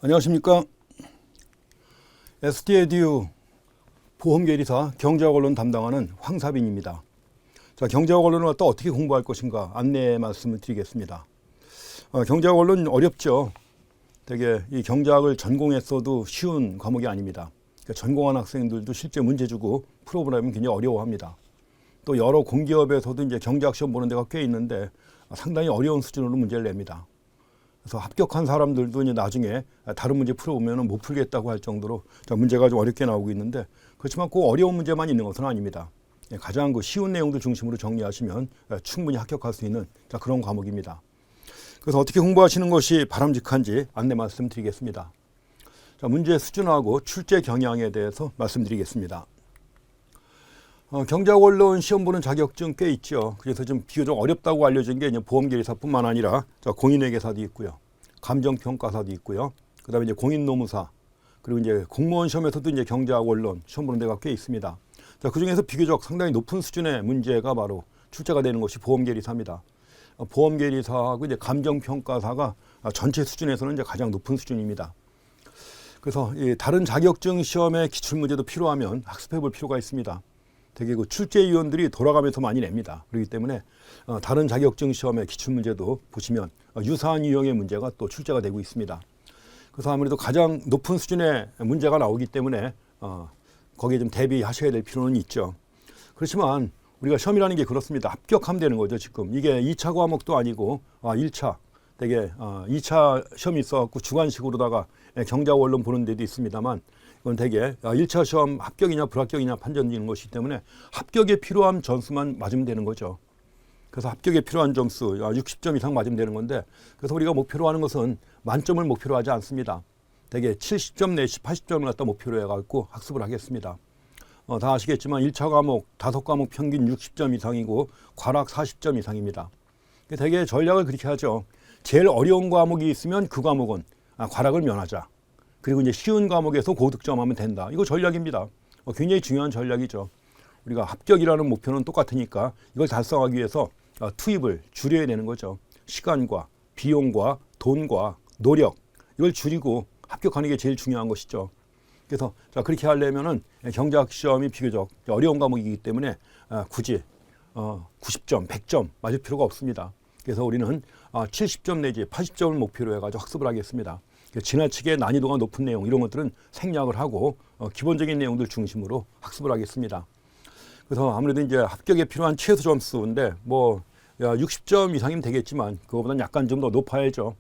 안녕하십니까. ST에듀 보험계리사 경제학 언론 담당하는 황사빈입니다. 자, 경제학 언론을 갖다 어떻게 공부할 것인가 안내 말씀을 드리겠습니다. 경제학 언론 어렵죠. 되게 이 경제학을 전공했어도 쉬운 과목이 아닙니다. 그러니까 전공한 학생들도 실제 문제 주고 풀어보려면 굉장히 어려워합니다. 또 여러 공기업에서도 이제 경제학 시험 보는 데가 꽤 있는데 상당히 어려운 수준으로 문제를 냅니다. 그래서 합격한 사람들도 이제 나중에 다른 문제 풀어보면 못 풀겠다고 할 정도로 문제가 좀 어렵게 나오고 있는데, 그렇지만 꼭 어려운 문제만 있는 것은 아닙니다. 가장 쉬운 내용들 중심으로 정리하시면 충분히 합격할 수 있는 그런 과목입니다. 그래서 어떻게 공부하시는 것이 바람직한지 안내 말씀드리겠습니다. 문제 수준하고 출제 경향에 대해서 말씀드리겠습니다. 경제학 언론 시험 보는 자격증 꽤 있죠. 그래서 좀 비교적 어렵다고 알려진 게 이제 보험계리사뿐만 아니라 공인회계사도 있고요, 감정평가사도 있고요, 그다음에 이제 공인노무사, 그리고 이제 공무원 시험에서도 이제 경제학 언론 시험 보는 데가 꽤 있습니다. 그 중에서 비교적 상당히 높은 수준의 문제가 바로 출제가 되는 것이 보험계리사입니다. 보험계리사하고 이제 감정평가사가 전체 수준에서는 이제 가장 높은 수준입니다. 그래서 이 다른 자격증 시험의 기출문제도 필요하면 학습해 볼 필요가 있습니다. 되게 출제위원들이 돌아가면서 많이 냅니다. 그렇기 때문에 다른 자격증 시험의 기출문제도 보시면 유사한 유형의 문제가 또 출제가 되고 있습니다. 그래서 아무래도 가장 높은 수준의 문제가 나오기 때문에 거기에 좀 대비하셔야 될 필요는 있죠. 그렇지만 우리가 시험이라는 게 그렇습니다. 합격하면 되는 거죠. 지금 이게 2차 과목도 아니고 1차, 되게 2차 시험이 있어갖고 주관식으로다가 경제학 언론 보는 데도 있습니다만, 이건 되게 1차 시험 합격이냐 불합격이냐 판정되는 것이기 때문에 합격에 필요한 점수만 맞으면 되는 거죠. 그래서 합격에 필요한 점수 60점 이상 맞으면 되는 건데, 그래서 우리가 목표로 하는 것은 만점을 목표로 하지 않습니다. 되게 70점 내지 80점을 갖다 목표로 해갖고 학습을 하겠습니다. 다 아시겠지만 1차 과목 5과목 평균 60점 이상이고 과락 40점 이상입니다. 되게 전략을 그렇게 하죠. 제일 어려운 과목이 있으면 그 과목은 과락을 면하자. 그리고 이제 쉬운 과목에서 고득점하면 된다. 이거 전략입니다. 굉장히 중요한 전략이죠. 우리가 합격이라는 목표는 똑같으니까 이걸 달성하기 위해서 투입을 줄여야 되는 거죠. 시간과 비용과 돈과 노력, 이걸 줄이고 합격하는 게 제일 중요한 것이죠. 그래서 그렇게 하려면은 경제학 시험이 비교적 어려운 과목이기 때문에 굳이 90점, 100점 맞을 필요가 없습니다. 그래서 우리는 70점 내지 80점을 목표로 해가지고 학습을 하겠습니다. 지나치게 난이도가 높은 내용, 이런 것들은 생략을 하고 기본적인 내용들 중심으로 학습을 하겠습니다. 그래서 아무래도 이제 합격에 필요한 최소 점수인데 60점 이상이면 되겠지만 그거보다는 약간 좀 더 높아야죠.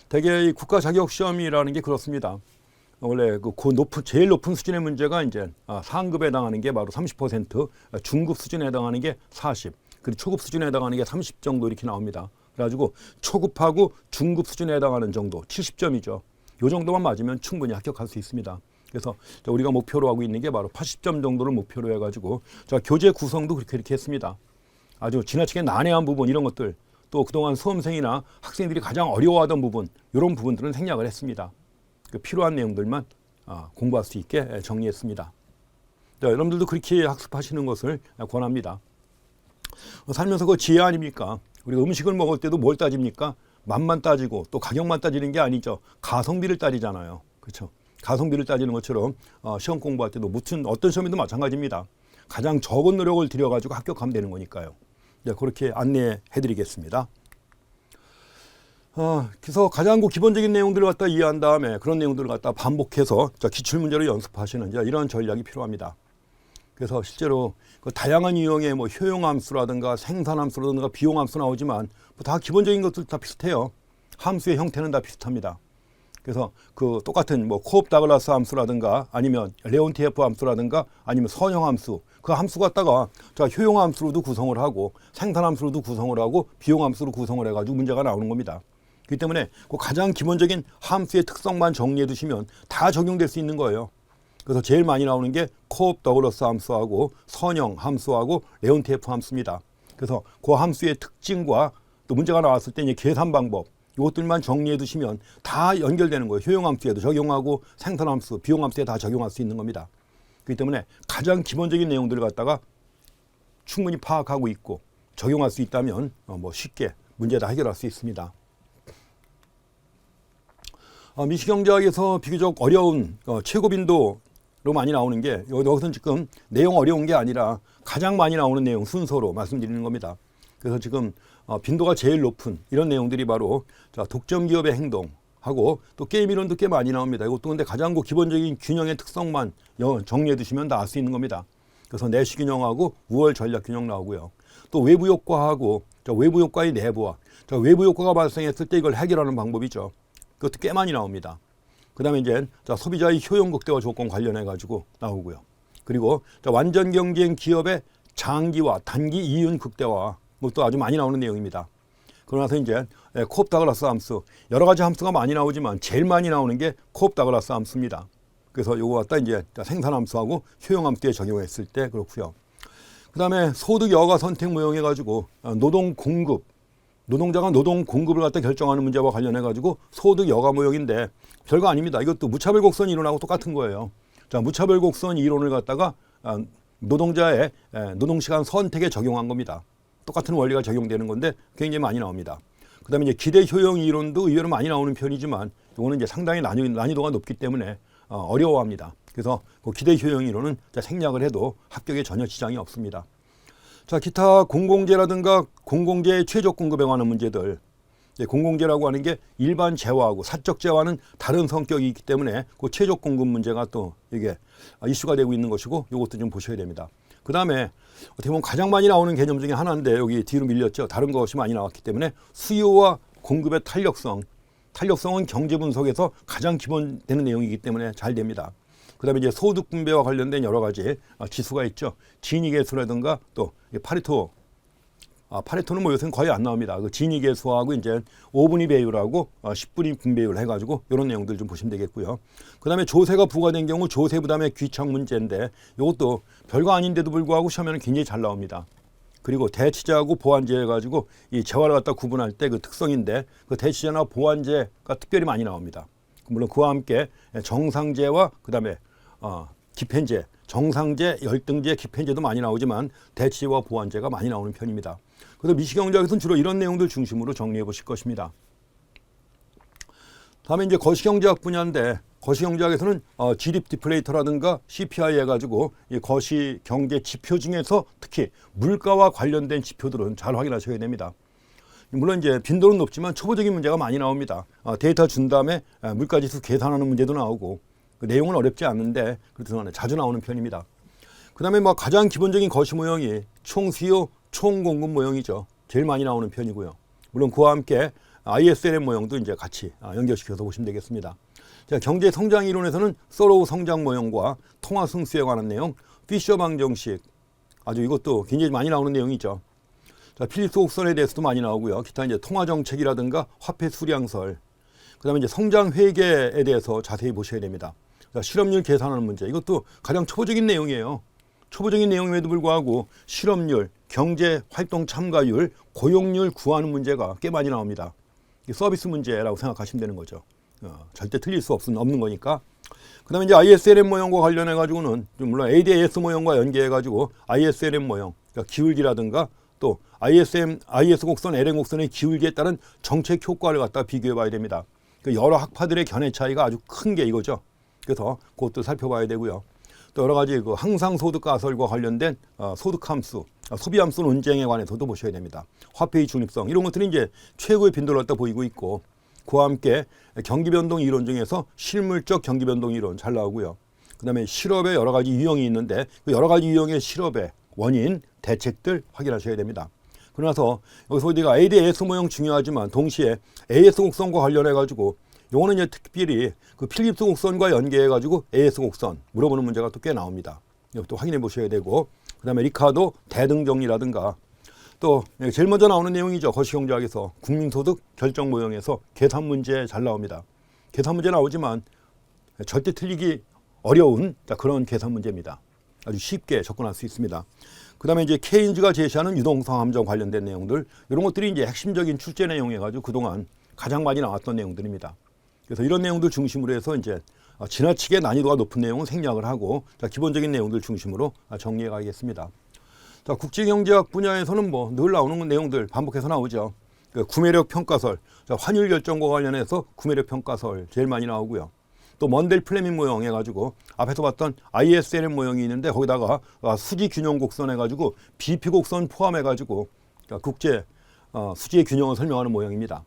대개 국가 자격 시험이라는 게 그렇습니다. 원래 제일 높은 수준의 문제가 이제 상급에 해당하는 게 바로 30%, 중급 수준에 해당하는 게 40, 그리고 초급 수준에 해당하는 게 30 정도 이렇게 나옵니다. 그래가지고 초급하고 중급 수준에 해당하는 정도 70점이죠. 이 정도만 맞으면 충분히 합격할 수 있습니다. 그래서 우리가 목표로 하고 있는 게 바로 80점 정도를 목표로 해가지고 교재 구성도 그렇게 했습니다. 아주 지나치게 난해한 부분, 이런 것들, 또 그동안 수험생이나 학생들이 가장 어려워하던 부분, 이런 부분들은 생략을 했습니다. 필요한 내용들만 공부할 수 있게 정리했습니다. 여러분들도 그렇게 학습하시는 것을 권합니다. 살면서 그 지혜 아닙니까? 우리가 음식을 먹을 때도 뭘 따집니까? 맛만 따지고 또 가격만 따지는 게 아니죠. 가성비를 따지잖아요. 그렇죠? 가성비를 따지는 것처럼 시험 공부할 때도 어떤 시험에도 마찬가지입니다. 가장 적은 노력을 들여가지고 합격하면 되는 거니까요. 그렇게 안내해 드리겠습니다. 그래서 가장 기본적인 내용들을 갖다 이해한 다음에 그런 내용들을 갖다 반복해서 기출문제로 연습하시는 이런 전략이 필요합니다. 그래서 실제로 다양한 유형의 효용함수라든가 생산함수라든가 비용함수 나오지만 다 기본적인 것들 다 비슷해요. 함수의 형태는 다 비슷합니다. 그래서 똑같은 코업 다글라스 함수라든가 아니면 레온티에프 함수라든가 아니면 선형함수, 그 함수 갖다가 효용함수로도 구성을 하고 생산함수로도 구성을 하고 비용함수로 구성을 해가지고 문제가 나오는 겁니다. 그렇기 때문에 가장 기본적인 함수의 특성만 정리해 두시면 다 적용될 수 있는 거예요. 그래서 제일 많이 나오는 게 코업 더글라스 함수하고 선형 함수하고 레온티에프 함수입니다. 그래서 그 함수의 특징과 또 문제가 나왔을 때 이제 계산 방법, 이것들만 정리해 두시면 다 연결되는 거예요. 효용함수에도 적용하고 생산함수, 비용함수에 다 적용할 수 있는 겁니다. 그렇기 때문에 가장 기본적인 내용들을 갖다가 충분히 파악하고 있고 적용할 수 있다면 쉽게 문제 다 해결할 수 있습니다. 미시경제학에서 비교적 어려운 최고 빈도로 많이 나오는 게 여기서는 지금 내용 어려운 게 아니라 가장 많이 나오는 내용 순서로 말씀드리는 겁니다. 그래서 지금 빈도가 제일 높은 이런 내용들이 바로 독점 기업의 행동하고 또 게임 이론도 꽤 많이 나옵니다. 이것도 근데 가장 기본적인 균형의 특성만 정리해 두시면 다 알 수 있는 겁니다. 그래서 내시 균형하고 우월 전략 균형 나오고요. 또 외부 효과하고 외부 효과의 내부화, 외부 효과가 발생했을 때 이걸 해결하는 방법이죠. 그것도 꽤 많이 나옵니다. 그 다음에 이제 소비자의 효용 극대화 조건 관련해 가지고 나오고요. 그리고 완전 경쟁 기업의 장기화, 단기 이윤 극대화, 그것도 아주 많이 나오는 내용입니다. 그러나서 이제 코업 다글라스 함수, 여러 가지 함수가 많이 나오지만 제일 많이 나오는 게 코업 다글라스 함수입니다. 그래서 요거 갖다 이제 생산 함수하고 효용 함수에 적용했을 때 그렇고요. 그 다음에 소득 여가 선택 모형해 가지고 노동 공급, 노동자가 노동 공급을 갖다 결정하는 문제와 관련해 가지고 소득 여가 모형인데 별거 아닙니다. 이것도 무차별 곡선 이론하고 똑같은 거예요. 무차별 곡선 이론을 갖다가 노동자의 노동시간 선택에 적용한 겁니다. 똑같은 원리가 적용되는 건데 굉장히 많이 나옵니다. 그 다음에 이제 기대 효용 이론도 의외로 많이 나오는 편이지만 이거는 이제 상당히 난이도가 높기 때문에 어려워합니다. 그래서 그 기대 효용 이론은 생략을 해도 합격에 전혀 지장이 없습니다. 기타 공공재라든가 공공재의 최저 공급에 관한 문제들, 공공재라고 하는 게 일반 재화하고 사적 재화는 다른 성격이 있기 때문에 그 최저 공급 문제가 또 이게 이슈가 되고 있는 것이고 이것도 좀 보셔야 됩니다. 그 다음에 어떻게 보면 가장 많이 나오는 개념 중에 하나인데 여기 뒤로 밀렸죠. 다른 것이 많이 나왔기 때문에 수요와 공급의 탄력성은 경제 분석에서 가장 기본되는 내용이기 때문에 잘 됩니다. 그 다음에 이제 소득 분배와 관련된 여러 가지 지수가 있죠. 지니계수라든가 또 파레토, 파레토는 뭐 요새는 거의 안 나옵니다. 그 지니계수하고 이제 5분위 배율하고 10분위 분배율 해가지고 이런 내용들 좀 보시면 되겠고요. 그 다음에 조세가 부과된 경우 조세 부담의 귀착 문제인데 이것도 별거 아닌데도 불구하고 시험에는 굉장히 잘 나옵니다. 그리고 대치제하고 보완제 해가지고 이 재화를 갖다 구분할 때 그 특성인데 그 대치제나 보완제가 특별히 많이 나옵니다. 물론 그와 함께 정상제와 그 다음에 기펜제, 정상제, 열등제, 기펜제도 많이 나오지만 대치제와 보완제가 많이 나오는 편입니다. 그래서 미시경제학에서는 주로 이런 내용들 중심으로 정리해 보실 것입니다. 다음에 이제 거시경제학 분야인데 거시경제학에서는 GDP 디플레이터라든가 CPI 해가지고 이 거시경제 지표 중에서 특히 물가와 관련된 지표들은 잘 확인하셔야 됩니다. 물론 이제 빈도는 높지만 초보적인 문제가 많이 나옵니다. 데이터 준 다음에 물가지수 계산하는 문제도 나오고 그 내용은 어렵지 않는데 그래도 자주 나오는 편입니다. 그 다음에 가장 기본적인 거시 모형이 총수요, 총공급 모형이죠. 제일 많이 나오는 편이고요. 물론 그와 함께 ISLM 모형도 이제 같이 연결시켜서 보시면 되겠습니다. 경제 성장 이론에서는 서로우 성장 모형과 통화 승수에 관한 내용, 피셔 방정식, 아주 이것도 굉장히 많이 나오는 내용이죠. 필립스 곡선에 대해서도 많이 나오고요. 기타 이제 통화 정책이라든가 화폐 수량설, 그다음에 이제 성장 회계에 대해서 자세히 보셔야 됩니다. 실업률 계산하는 문제, 이것도 가장 초보적인 내용이에요. 초보적인 내용임에도 불구하고 실업률, 경제 활동 참가율, 고용률 구하는 문제가 꽤 많이 나옵니다. 서비스 문제라고 생각하시면 되는 거죠. 절대 틀릴 수 없는 거니까. 그 다음에 이제 ISLM 모형과 관련해가지고는 물론 ADAS 모형과 연계해가지고 ISLM 모형, 그러니까 기울기라든가 또 IS 곡선, LN 곡선의 기울기에 따른 정책 효과를 갖다 비교해 봐야 됩니다. 여러 학파들의 견해 차이가 아주 큰 게 이거죠. 그래서 그것도 살펴봐야 되고요. 또 여러 가지 그 항상소득 가설과 관련된 소득함수, 소비함수 논쟁에 관해서도 보셔야 됩니다. 화폐의 중립성, 이런 것들이 이제 최고의 빈도를 갖다 보이고 있고, 그와 함께 경기변동 이론 중에서 실물적 경기변동 이론 잘 나오고요. 그 다음에 실업의 여러 가지 유형이 있는데 그 여러 가지 유형의 실업의 원인, 대책들 확인하셔야 됩니다. 그러나서 여기서 우리가 ADAS 모형 중요하지만 동시에 AS 곡선과 관련해가지고 요거는 이제 특별히 그 필립스 곡선과 연계해가지고 AS 곡선 물어보는 문제가 또 꽤 나옵니다. 이것도 확인해 보셔야 되고, 그 다음에 리카도 대등정리라든가 또 제일 먼저 나오는 내용이죠. 거시경제학에서 국민소득 결정 모형에서 계산 문제 잘 나옵니다. 계산 문제 나오지만 절대 틀리기 어려운 그런 계산 문제입니다. 아주 쉽게 접근할 수 있습니다. 그 다음에 이제 케인즈가 제시하는 유동성 함정 관련된 내용들, 이런 것들이 이제 핵심적인 출제 내용해가지고 그동안 가장 많이 나왔던 내용들입니다. 그래서 이런 내용들 중심으로 해서 이제 지나치게 난이도가 높은 내용은 생략을 하고 기본적인 내용들 중심으로 정리해 가겠습니다. 국제경제학 분야에서는 뭐 늘 나오는 내용들 반복해서 나오죠. 그 구매력 평가설, 자, 환율 결정과 관련해서 구매력 평가설 제일 많이 나오고요. 또 먼델 플레밍 모형 해가지고 앞에서 봤던 ISLM 모형이 있는데 거기다가 수지 균형 곡선 해가지고 BP 곡선 포함해가지고 국제 수지의 균형을 설명하는 모형입니다.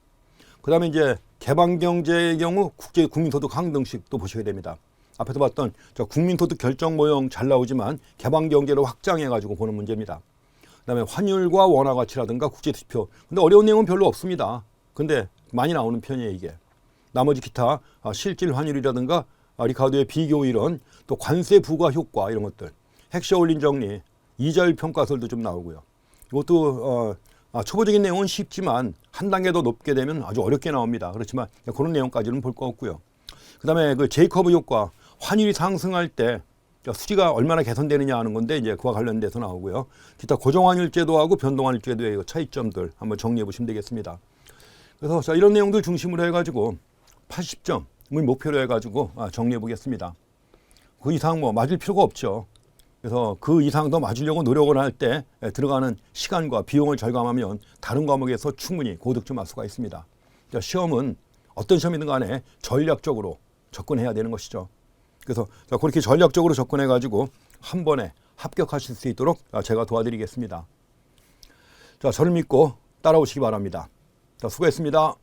그 다음에 이제 개방경제의 경우 국제 국민소득 항등식도 보셔야 됩니다. 앞에서 봤던 국민소득 결정 모형 잘 나오지만 개방경제로 확장해가지고 보는 문제입니다. 그 다음에 환율과 원화 가치라든가 국제지표. 근데 어려운 내용은 별로 없습니다. 근데 많이 나오는 편이에요, 이게. 나머지 기타 실질 환율이라든가 리카르도의 비교 이론, 또 관세 부과 효과 이런 것들. 핵시 올린 정리, 이자율 평가설도 좀 나오고요. 이것도 초보적인 내용은 쉽지만 한 단계 더 높게 되면 아주 어렵게 나옵니다. 그렇지만 그런 내용까지는 볼 거 없고요. 그 다음에 그 제이커브 효과, 환율이 상승할 때 수지가 얼마나 개선되느냐 하는 건데 이제 그와 관련돼서 나오고요. 기타 고정환율 제도하고 변동환율 제도의 차이점들 한번 정리해 보시면 되겠습니다. 그래서 자, 이런 내용들 중심으로 해가지고 80점을 목표로 해가지고 정리해 보겠습니다. 그 이상 뭐 맞을 필요가 없죠. 그래서 그 이상 더 맞으려고 노력을 할 때 들어가는 시간과 비용을 절감하면 다른 과목에서 충분히 고득점 할 수가 있습니다. 시험은 어떤 시험이든 간에 전략적으로 접근해야 되는 것이죠. 그래서 그렇게 전략적으로 접근해가지고 한 번에 합격하실 수 있도록 제가 도와드리겠습니다. 자, 저를 믿고 따라오시기 바랍니다. 자, 수고했습니다.